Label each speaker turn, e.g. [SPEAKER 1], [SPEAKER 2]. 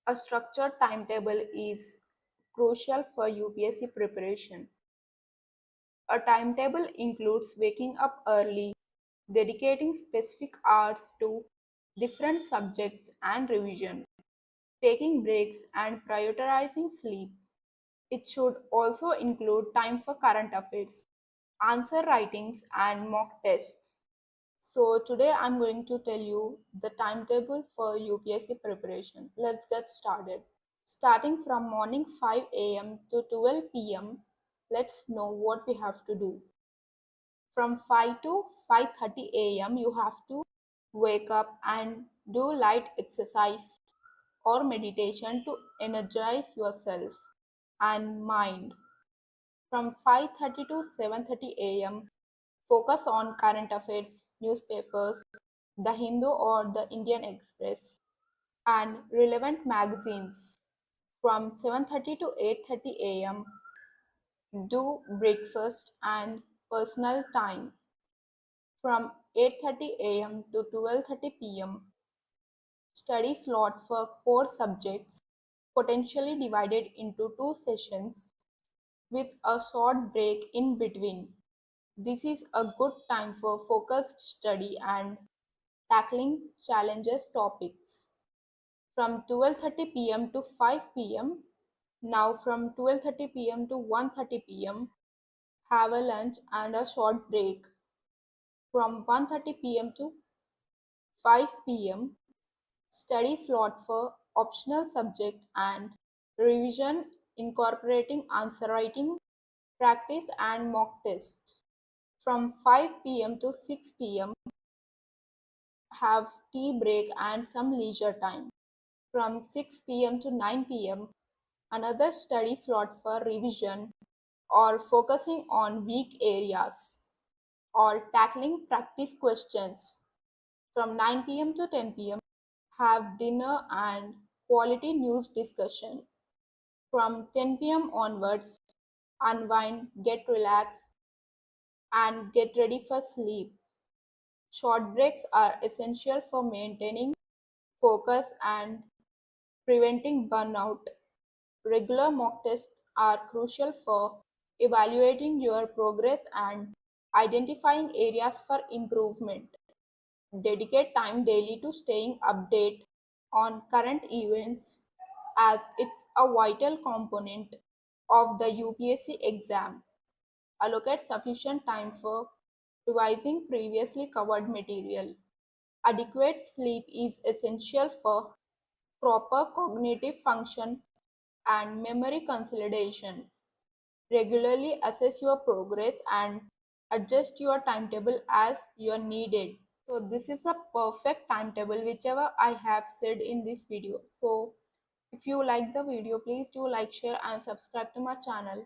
[SPEAKER 1] A structured timetable is crucial for UPSC preparation. A timetable includes waking up early, dedicating specific hours to different subjects and revision, taking breaks, and prioritizing sleep. It should also include time for current affairs, answer writings, and mock tests. So, today I'm going to tell you the timetable for UPSC preparation. Let's get started. Starting from morning 5 a.m. to 12 p.m., let's know what we have to do. From 5 to 5:30 a.m., you have to wake up and do light exercise or meditation to energize yourself and mind. From 5:30 to 7:30 a.m., focus on current affairs, newspapers, The Hindu or the Indian Express, and relevant magazines. From 7:30 to 8:30 a.m., do breakfast and personal time. From 8:30 a.m. to 12:30 p.m., study slot for core subjects, potentially divided into two sessions with a short break in between. This is a good time for focused study and tackling challenges topics. From 12:30 p.m. to 5 p.m., now from 12:30 p.m. to 1:30 p.m., have a lunch and a short break. From 1:30 p.m. to 5 p.m., study slot for optional subject and revision incorporating answer writing, practice and mock test. From 5 p.m. to 6 p.m., have tea break and some leisure time. From 6 p.m. to 9 p.m., another study slot for revision or focusing on weak areas or tackling practice questions. From 9 p.m. to 10 p.m., have dinner and quality news discussion. From 10 p.m. onwards, unwind, get relaxed, and get ready for sleep. Short breaks are essential for maintaining focus and preventing burnout. Regular mock tests are crucial for evaluating your progress and identifying areas for improvement. Dedicate time daily to staying updated on current events as it's a vital component of the UPSC exam. Allocate sufficient time for revising previously covered material. Adequate sleep is essential for proper cognitive function and memory consolidation. Regularly assess your progress and adjust your timetable as you are needed. So this is a perfect timetable whichever I have said in this video. So if you like the video, please do like, share and subscribe to my channel.